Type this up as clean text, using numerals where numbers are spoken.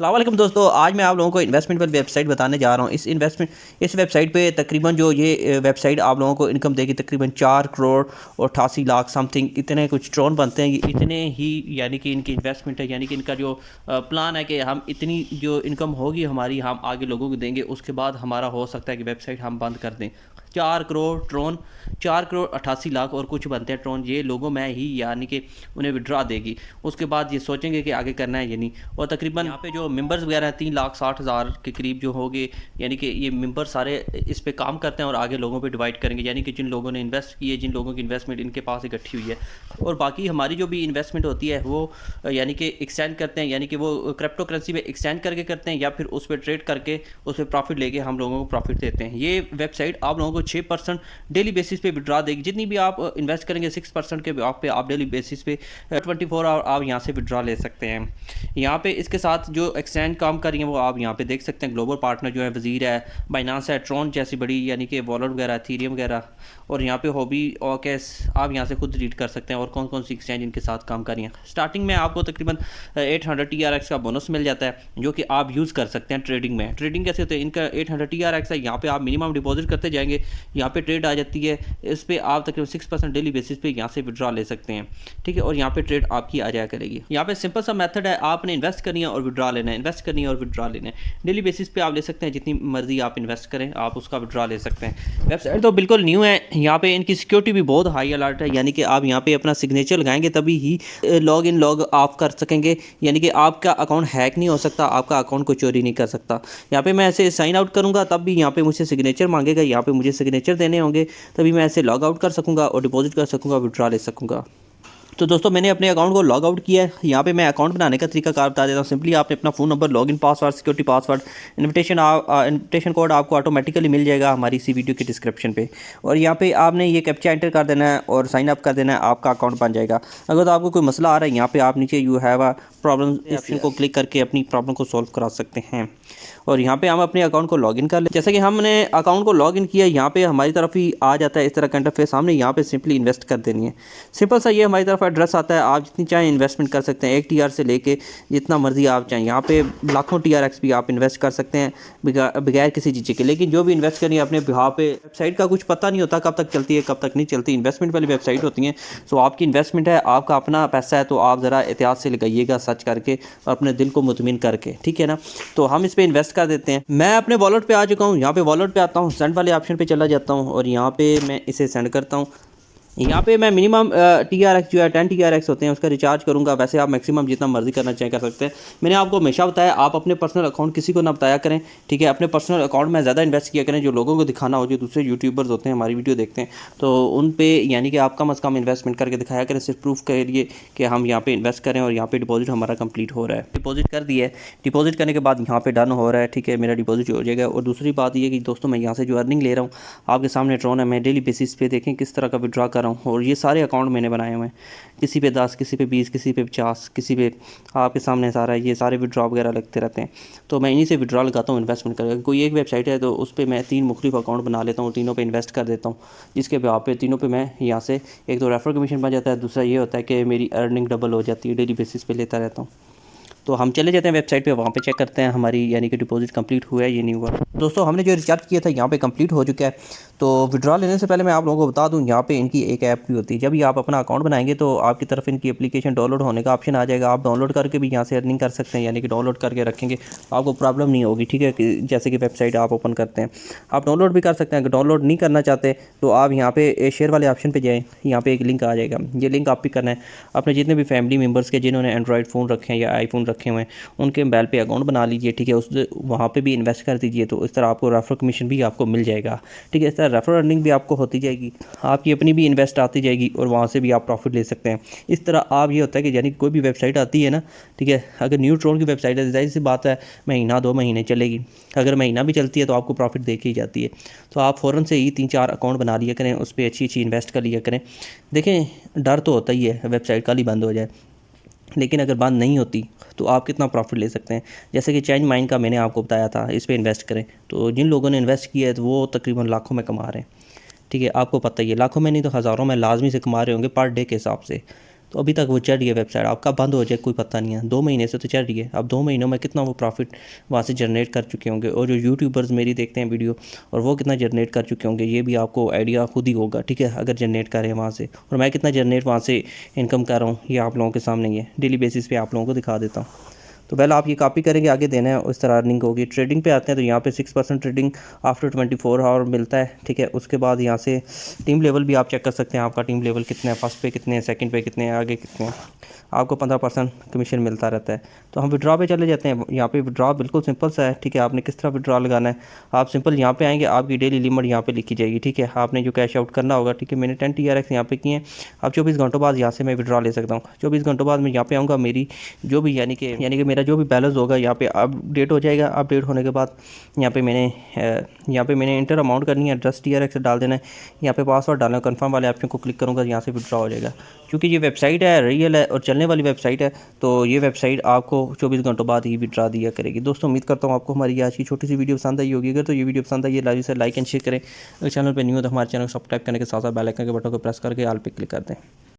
अस्सलाम वालेकुम दोस्तों, आज मैं आप लोगों को इन्वेस्टमेंट पर वेबसाइट बताने जा रहा हूँ। इस वेबसाइट पे तकरीबन जो ये वेबसाइट आप लोगों को इनकम देगी तकरीबन 4 करोड़ और 88 लाख समथिंग इतने कुछ ट्रोन बनते हैं। ये इतने ही यानी कि इनकी इन्वेस्टमेंट है, यानी कि इनका जो प्लान है कि हम इतनी जो इनकम होगी हमारी हम आगे लोगों को देंगे, उसके बाद हमारा हो सकता है कि वेबसाइट हम बंद कर दें। 4 करोड़ ट्रोन, 4 करोड़ 88 लाख और कुछ बनते हैं ट्रोन, ये लोगों में ही यानी कि उन्हें विड्रा देगी। उसके बाद ये सोचेंगे कि आगे करना है या नहीं। और तकरीबन यहाँ पे जो मेंबर्स वगैरह हैं 3,60,000 के करीब जो होंगे, यानी कि ये मेंबर सारे इस पे काम करते हैं और आगे लोगों पे डिवाइड करेंगे, यानी कि जिन लोगों ने इन्वेस्ट किए, जिन लोगों की इन्वेस्टमेंट इनके पास इकट्ठी हुई है। और बाकी हमारी जो भी इन्वेस्टमेंट होती है वो यानी कि एक्सचेंज करते हैं, यानी कि वो क्रिप्टो करेंसी में एक्सचेंज करके करते हैं या फिर उस पर ट्रेड करके उस पर प्रॉफिट लेके हम लोगों को प्रॉफिट देते हैं। ये वेबसाइट आप लोगों को 6% डेली बेसिस पे विड्रा देगी। जितनी भी आप इन्वेस्ट करेंगे 6% के आप पे आप डेली बेसिस पे 24 आवर आप यहाँ से विड्रा ले सकते हैं। यहाँ पे इसके साथ जो एक्सचेंज काम कर रही हैं वो आप यहाँ पे देख सकते हैं। ग्लोबल पार्टनर जो है वजीर है, बाइनांस है, ट्रॉन जैसी बड़ी यानी कि वॉलेट वगैरह, एथेरियम वगैरह, और यहाँ पे हॉबी और कैश आप यहाँ से खुद रीड कर सकते हैं और कौन कौन सी एक्सचेंज इनके साथ काम कर रही हैं। स्टार्टिंग में आपको तकरीबन 800 TRX का बोनस मिल जाता है जो कि आप यूज़ कर सकते हैं ट्रेडिंग में। ट्रेडिंग कैसे होते हैं, इनका 800 TRX है, यहाँ पे आप मिनिमम डिपॉजिट करते जाएंगे, यहाँ पे ट्रेड आ जाती है, इस पर आप तकरीबन 6% डेली बेसिस पे यहाँ से विड्रॉ ले सकते हैं। ठीक है, और यहाँ पे ट्रेड आपकी आ जाया करेगी। यहाँ पे सिंपल सा मेथड है, आपने इन्वेस्ट करनी है और विड्रॉ लेना है, इन्वेस्ट करनी है और विड्रॉ लेना है। डेली बेसिस पे आप ले सकते हैं, जितनी मर्जी आप इन्वेस्ट करें आप उसका विड्रॉ ले सकते हैं। वेबसाइट तो बिल्कुल न्यू है, यहाँ पे इनकी सिक्योरिटी भी बहुत हाई अलर्ट है, यानी कि आप यहाँ पे अपना सिग्नेचर लगाएंगे तभी ही लॉग इन लॉग ऑफ कर सकेंगे, यानी कि आपका अकाउंट हैक नहीं हो सकता, आपका अकाउंट को चोरी नहीं कर सकता। यहाँ पे मैं ऐसे साइन आउट करूँगा तब भी यहाँ पे मुझसे सिग्नेचर मांगेगा, यहाँ पे मुझे सिग्नेचर देने होंगे तभी मैं ऐसे लॉग आउट कर सकूँगा और डिपॉजिट कर सकूँगा, विड्रॉ ले सकूँगा। तो दोस्तों मैंने अपने अकाउंट को लॉग आउट किया है। यहाँ पे मैं अकाउंट बनाने का तरीका कार बता देता हूँ। सिंपली आपने अपना phone number, login password, security password, invitation code आपको ऑटोमेटिकली मिल जाएगा हमारी इसी वीडियो के डिस्क्रिप्शन पे। और यहाँ पे आपने ये कैप्चा एंटर कर देना है और साइन अप कर देना है, आपका अकाउंट बन जाएगा। अगर तो आपको कोई मसला आ रहा है, यहाँ पे आप नीचे you have a problem option को क्लिक करके अपनी प्रॉब्लम को सॉल्व करा सकते हैं। और यहाँ पे हम अपने अकाउंट को लॉगिन कर ले। जैसे कि हमने अकाउंट को लॉगिन किया, यहाँ पे हमारी तरफ ही आ जाता है इस तरह का इंटरफेस। हमने यहाँ पे सिंपली इन्वेस्ट कर देनी है। सिंपल सा ये हमारी तरफ एड्रेस आता है, आप जितनी चाहें इन्वेस्टमेंट कर सकते हैं, 1 TR से लेके जितना मर्जी आप चाहें। यहाँ पे लाखों TRX भी आप इन्वेस्ट कर सकते हैं बगैर किसी चीज़ के। लेकिन जो भी इन्वेस्ट करिए अपने बिहाफ पे, वेबसाइट का कुछ पता नहीं होता कब तक चलती है कब तक नहीं चलती। इन्वेस्टमेंट वाली वेबसाइट होती हैं, सो आपकी इन्वेस्टमेंट है, आपका अपना पैसा है, तो आप ज़रा एहतियात से लगाइएगा, सर्च करके और अपने दिल को मुतमिन करके, ठीक है ना। तो हम इस पर इन्वेस्ट कर देते हैं। मैं अपने वॉलेट पे आ चुका हूँ, यहाँ पे वॉलेट पे आता हूँ, सेंड वाले ऑप्शन पे चला जाता हूँ और यहाँ पे मैं इसे सेंड करता हूँ। यहाँ पे मैं मिनिमम TRX जो है 10 TRX होते हैं उसका रिचार्ज करूँगा। वैसे आप मैक्सिमम जितना मर्जी करना चाहें कर सकते हैं। मैंने आपको हमेशा बताया आप अपने पर्सनल अकाउंट किसी को ना बताया करें, ठीक है। अपने पर्सनल अकाउंट में ज़्यादा इन्वेस्ट किया करें, जो लोगों को दिखाना हो, जो दूसरे यूट्यूबर्स होते हैं हमारी वीडियो देखते हैं तो उन पे यानी कि आप कम अज़ कम इन्वेस्टमेंट करके दिखाया करें, सिर्फ प्रूफ के लिए कि हम यहाँ पे इन्वेस्ट करें और यहाँ पे डिपॉजिट हमारा कंप्लीट हो रहा है। डिपॉजिट कर दिया है, डिपॉजिट करने के बाद यहाँ पे डन हो रहा है, ठीक है, मेरा डिपॉजिट हो जाएगा। और दूसरी बात ये कि दोस्तों मैं यहाँ से जो अर्निंग ले रहा हूँ आपके सामने ट्रॉन है, मैं डेली बेसिस पे देखें किस तरह का विड्रॉ कर रहा हूँ। और ये सारे अकाउंट मैंने बनाए हुए हैं, किसी पे 10, किसी पे 20, किसी पे 50, किसी पे आपके सामने सारा ये सारे विड्रॉ वगैरह लगते रहते हैं। तो मैं इन्हीं से विड्रॉ लगाता हूँ इन्वेस्टमेंट करके। कोई एक वेबसाइट है तो उस पर मैं 3 मुख्तलिफ अकाउंट बना लेता हूँ, तीनों पे इन्वेस्ट कर देता हूँ, जिसके बाद पे तीनों पे मैं यहाँ से एक तो रेफर कमीशन बन जाता है, दूसरा ये होता है कि मेरी अर्निंग डबल हो जाती है, डेली बेसिस पे लेता रहता हूँ। तो हम चले जाते हैं वेबसाइट पे, वहाँ पे चेक करते हैं हमारी यानी कि डिपॉजिट कंप्लीट हुआ है ये नहीं हुआ। दोस्तों हमने जो रिचार्ज किया था यहाँ पे कंप्लीट हो चुका है। तो विड्रॉ लेने से पहले मैं आप लोगों को बता दूँ, यहाँ पे इनकी एक ऐप भी होती है। जब भी आप अपना अकाउंट बनाएंगे तो आपकी तरफ इनकी एप्लीकेशन डाउनलोड होने का ऑप्शन आ जाएगा। आप डाउनलोड करके भी यहाँ से अर्निंग कर सकते हैं, यानी कि डाउनलोड करके रखेंगे आपको प्रॉब्लम नहीं होगी, ठीक है। जैसे कि वेबसाइट आप ओपन करते हैं आप डाउनलोड भी कर सकते हैं। अगर डाउनलोड नहीं करना चाहते तो आप यहाँ पे शेयर वाले ऑप्शन पे जाएँ, यहाँ पे एक लिंक आ जाएगा, ये लिंक आप पिक करना है। अपने जितने भी फैमिली मेम्बर्स के जिन्होंने एंड्रॉयड फ़ोन रखे हैं या आईफोन रखे हुए हैं उनके मोबाइल पे अकाउंट बना लीजिए, ठीक है। उस वहाँ पे भी इन्वेस्ट कर दीजिए, तो इस तरह आपको रेफर कमीशन भी आपको मिल जाएगा, ठीक है। इस तरह रेफर अर्निंग भी आपको होती जाएगी, आपकी अपनी भी इन्वेस्ट आती जाएगी और वहाँ से भी आप प्रॉफिट ले सकते हैं। इस तरह आप ये होता है कि यानी कोई भी वेबसाइट आती है ना, ठीक है, अगर न्यू ट्रोन की वेबसाइट है जाहिर सी बात है महीना 2 महीने चलेगी, अगर महीना भी चलती है तो आपको प्रॉफिट दे के ही जाती है। तो आप फ़ौरन से ही 3-4 अकाउंट बना लिया करें, उस पर अच्छी इन्वेस्ट कर लिया करें। देखें डर तो होता ही है वेबसाइट कल ही बंद हो जाए, लेकिन अगर बंद नहीं होती तो आप कितना प्रॉफिट ले सकते हैं। जैसे कि चेंज माइन का मैंने आपको बताया था, इस पे इन्वेस्ट करें, तो जिन लोगों ने इन्वेस्ट किया है तो वो तकरीबन लाखों में कमा रहे हैं, ठीक है। आपको पता ही है लाखों में नहीं तो हज़ारों में लाजमी से कमा रहे होंगे पर डे के हिसाब से। तो अभी तक वो चल रही है वेबसाइट, आपका बंद हो जाए कोई पता नहीं है, 2 महीने से तो चल रही है। अब 2 महीनों में कितना वो प्रॉफिट वहाँ से जनरेट कर चुके होंगे, और जो यूट्यूबर्स मेरी देखते हैं वीडियो और वो कितना जनरेट कर चुके होंगे, ये भी आपको आइडिया खुद ही होगा, ठीक है, अगर जनरेट करें वहाँ से। और मैं कितना जनरेट वहाँ से इनकम कर रहा हूँ ये आप लोगों के सामने ही है, डेली बेसिस पे आप लोगों को दिखा देता हूँ। तो पहले आप ये कॉपी करेंगे, आगे देना है, उस तरह अर्निंग होगी। ट्रेडिंग पे आते हैं तो यहाँ पे 6% ट्रेडिंग आफ्टर 24 आवर मिलता है, ठीक है। उसके बाद यहाँ से टीम लेवल भी आप चेक कर सकते हैं, आपका टीम लेवल कितने हैं, फर्स्ट पे कितने हैं, सेकंड पे कितने हैं, आगे कितने हैं। आपको 15% कमीशन मिलता रहता है। तो हम विड्रॉ पे चले जाते हैं। यहाँ पे विड्रॉ बिल्कुल सिंपल सा है, ठीक है। आपने किस तरह विड्रॉ लगाना है, आप सिंपल यहाँ पे आएंगे, आपकी डेली लिमिट यहाँ पे लिखी जाएगी, ठीक है। आपने जो कैश आउट करना होगा, ठीक है, मैंने 10 TRX यहाँ पे किए हैं। अब 24 घंटों बाद यहाँ से मैं विड्रॉ ले सकता हूँ। 24 घंटों बाद मैं यहाँ पे आऊँगा, मेरी जो भी यानी कि मेरा जो भी बैलेंस होगा यहाँ पे अपडेट हो जाएगा। अपडेट होने के बाद यहाँ पे मैंने इंटर अमाउंट करनी है, 10 TRX डाल देना है, यहाँ पे पासवर्ड डालना है, कन्फर्म वाले ऑप्शन को क्लिक करूँगा, यहाँ से विड्रॉ हो जाएगा। क्योंकि ये वेबसाइट है, रियल है और चलने वाली वेबसाइट है, तो ये वेबसाइट आपको 24 घंटों बाद ही विड्रॉ दिया करेगी। दोस्तों उम्मीद करता हूँ आपको हमारी आज की छोटी सी वीडियो पसंद आई होगी। अगर तो ये वीडियो पसंद आई है से लाइक एंड शेयर करें। अगर चैनल पर न्यू हो तो हमारे चैनल को सब्सक्राइब करने के साथ साथ बेल आइकन के बटन को प्रेस करके ऑल पे क्लिक कर दें।